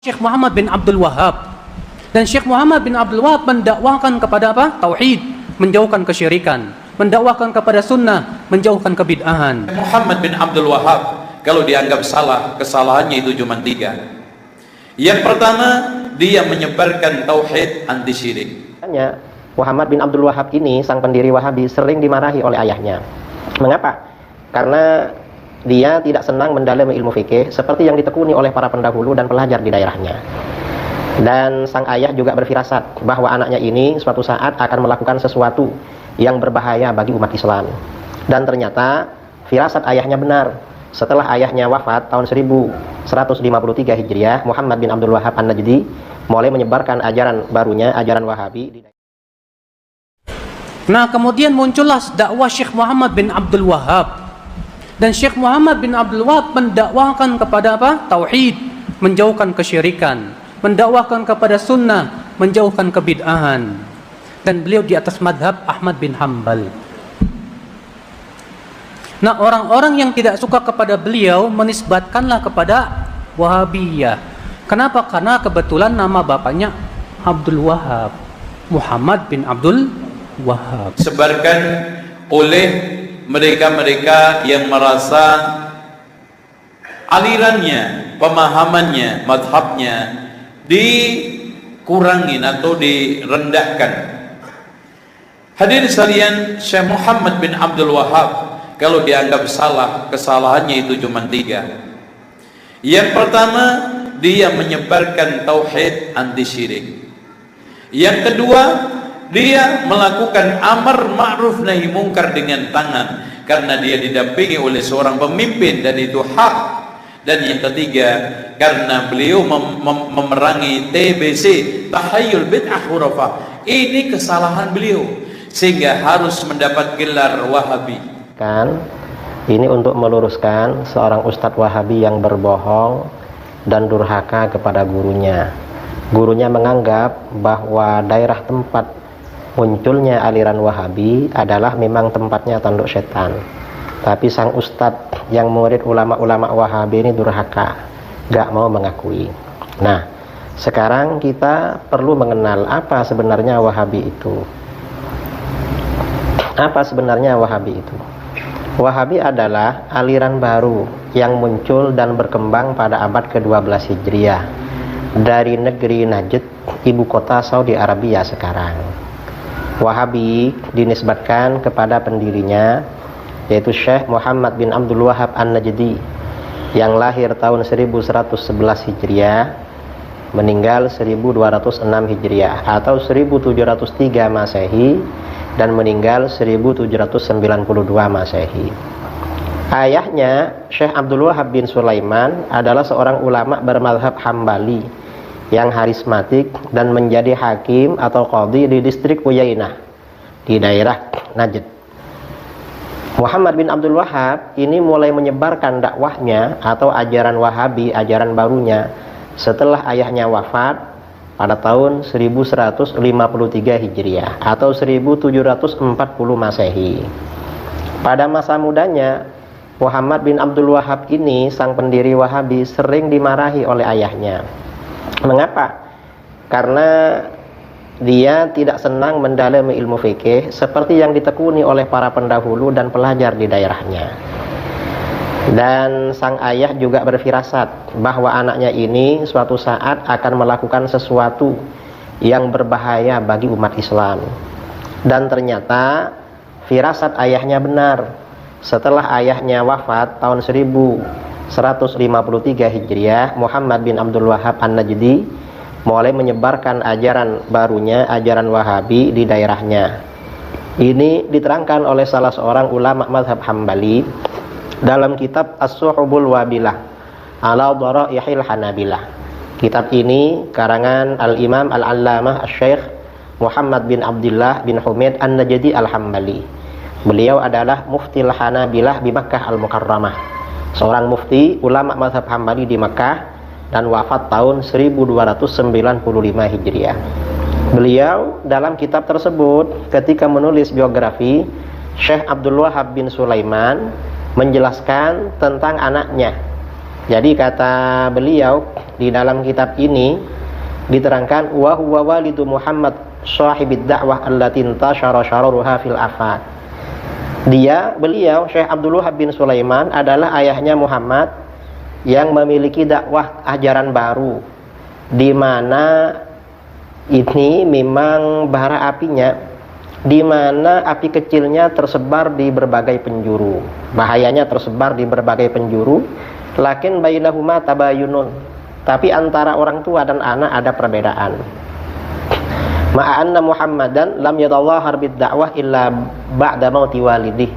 Syekh Muhammad bin Abdul Wahhab. Dan Syekh Muhammad bin Abdul Wahhab mendakwakan kepada apa? Tauhid, menjauhkan kesyirikan, mendakwakan kepada sunnah, menjauhkan kebid'ahan. Muhammad bin Abdul Wahhab kalau dianggap salah, kesalahannya itu cuma 3. Yang pertama, dia menyebarkan tauhid anti syirik. Muhammad bin Abdul Wahhab ini, sang pendiri Wahabi, sering dimarahi oleh ayahnya. Mengapa? Karena dia tidak senang mendalami ilmu fikih seperti yang ditekuni oleh para pendahulu dan pelajar di daerahnya. Dan sang ayah juga berfirasat bahwa anaknya ini suatu saat akan melakukan sesuatu yang berbahaya bagi umat Islam. Dan ternyata firasat ayahnya benar. Setelah ayahnya wafat tahun 1153 Hijriah, Muhammad bin Abdul Wahhab An-Najdi mulai menyebarkan ajaran barunya, ajaran Wahabi. Nah, kemudian muncullah dakwah Syekh Muhammad bin Abdul Wahhab. Dan Syekh Muhammad bin Abdul Wahhab mendakwakan kepada apa? Tauhid, menjauhkan kesyirikan, mendakwakan kepada sunnah, menjauhkan kebid'ahan. Dan beliau di atas madhab Ahmad bin Hanbal. Nah, orang-orang yang tidak suka kepada beliau menisbatkanlah kepada Wahabiyah. Kenapa? Karena kebetulan nama bapaknya Abdul Wahhab, Muhammad bin Abdul Wahhab. Sebarkan oleh mereka-mereka yang merasa alirannya, pemahamannya, madhabnya dikurangin atau direndahkan. Hadirin sekalian, Syekh Muhammad bin Abdul Wahhab kalau dianggap salah, kesalahannya itu cuma 3. Yang pertama, dia menyebarkan tauhid anti syirik. Yang kedua, dia melakukan amar ma'ruf nahi mungkar dengan tangan karena dia didampingi oleh seorang pemimpin dan itu hak. Dan yang ketiga, karena beliau memerangi TBC, tahayyul bid'ah khurafah. Ini kesalahan beliau sehingga harus mendapat gelar Wahabi. Ini untuk meluruskan seorang ustadz Wahabi yang berbohong dan durhaka kepada gurunya. Gurunya menganggap bahwa daerah tempat munculnya aliran Wahabi adalah memang tempatnya tanduk setan. Tapi sang ustadz yang murid ulama-ulama Wahabi ini durhaka, gak mau mengakui. Nah, sekarang kita perlu mengenal apa sebenarnya Wahabi itu. Apa sebenarnya Wahabi itu? Wahabi adalah aliran baru yang muncul dan berkembang pada abad ke-12 Hijriah dari negeri Najd, ibu kota Saudi Arabia sekarang. Wahabi dinisbatkan kepada pendirinya yaitu Syekh Muhammad bin Abdul Wahhab An-Najdi yang lahir tahun 1111 Hijriah, meninggal 1206 Hijriah atau 1703 Masehi dan meninggal 1792 Masehi. Ayahnya Syekh Abdul Wahhab bin Sulaiman adalah seorang ulama bermadhab Hambali yang harismatik dan menjadi hakim atau qadhi di distrik Uyainah di daerah Najd. Muhammad bin Abdul Wahhab ini mulai menyebarkan dakwahnya atau ajaran Wahabi, ajaran barunya setelah ayahnya wafat pada tahun 1153 Hijriah atau 1740 Masehi. Pada masa mudanya, Muhammad bin Abdul Wahhab ini, sang pendiri Wahabi, sering dimarahi oleh ayahnya. Mengapa? Karena dia tidak senang mendalami ilmu fikih seperti yang ditekuni oleh para pendahulu dan pelajar di daerahnya. Dan sang ayah juga berfirasat bahwa anaknya ini suatu saat akan melakukan sesuatu yang berbahaya bagi umat Islam. Dan ternyata firasat ayahnya benar. Setelah ayahnya wafat tahun 1153 Hijriah, Muhammad bin Abdul Wahhab An-Najdi mulai menyebarkan ajaran barunya, ajaran Wahabi di daerahnya. Ini diterangkan oleh salah seorang ulama mazhab Hambali dalam kitab As-Suhubul Wabilah ala Dharaihil Hanabilah. Kitab ini karangan Al-Imam Al-Allamah Asy-Syaikh Muhammad bin Abdullah bin Humaid An-Najdi Al-Hambali. Beliau adalah mufti Hanabilah di Makkah Al-Mukarramah, seorang mufti ulama mazhab Hambali di Makkah, dan wafat tahun 1295 Hijriah. Beliau dalam kitab tersebut ketika menulis biografi Syekh Abdul Wahhab bin Sulaiman menjelaskan tentang anaknya Jadi kata beliau, di dalam kitab ini diterangkan wa huwa walidu Muhammad sahibid da'wah allati intashara syararuha fil afaq. Beliau Syekh Abdul Wahab bin Sulaiman adalah ayahnya Muhammad yang memiliki dakwah ajaran baru, di mana ini memang bara apinya, di mana api kecilnya tersebar di berbagai penjuru, bahayanya tersebar di berbagai penjuru. Lakin bainahuma tabayunun, tapi antara orang tua dan anak ada perbedaan. Ma'anna Muhammadan lam yatadhahar bid dakwah illa ba'da mauti walidih.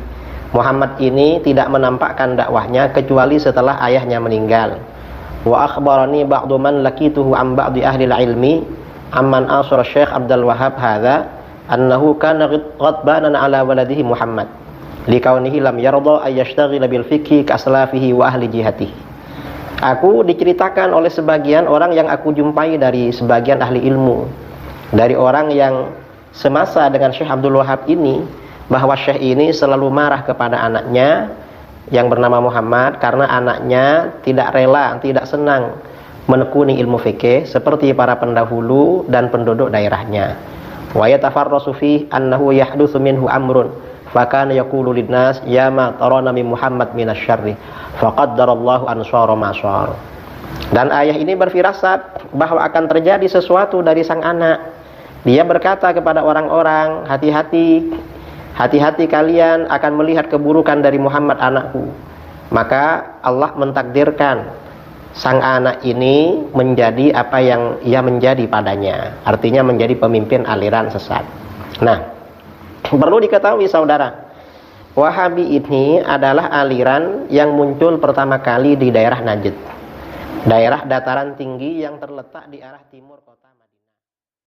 Muhammad ini tidak menampakkan dakwahnya kecuali setelah ayahnya meninggal. Wa akhbarani ba'du man lakituhu an ba'di ahli ilmi amman asara Syekh Abdul Wahab hadza annahu kana ghadbanan ala waladihi Muhammad likaunihi lam yarda ay yashtaghila bil fiqhi ka aslafihi wa ahli jihatihi. Aku diceritakan oleh sebagian orang yang aku jumpai dari sebagian ahli ilmu, dari orang yang semasa dengan Syekh Abdul Wahab ini, bahwa Syekh ini selalu marah kepada anaknya yang bernama Muhammad karena anaknya tidak rela, tidak senang menekuni ilmu fikih seperti para pendahulu dan penduduk daerahnya. Wa yatafarrasu fi annahu yahdutsu minhu amrun fa kana yaqulu linnas ya ma tarana min Muhammad minasyarri faqaddarallahu ansara ma syar. Dan ayah ini berfirasat bahwa akan terjadi sesuatu dari sang anak. Dia berkata kepada orang-orang, hati-hati kalian akan melihat keburukan dari Muhammad anakku. Maka Allah mentakdirkan sang anak ini menjadi apa yang ia menjadi padanya, artinya menjadi pemimpin aliran sesat. Nah, perlu diketahui saudara, Wahabi ini adalah aliran yang muncul pertama kali di daerah Najd, daerah dataran tinggi yang terletak di arah timur kota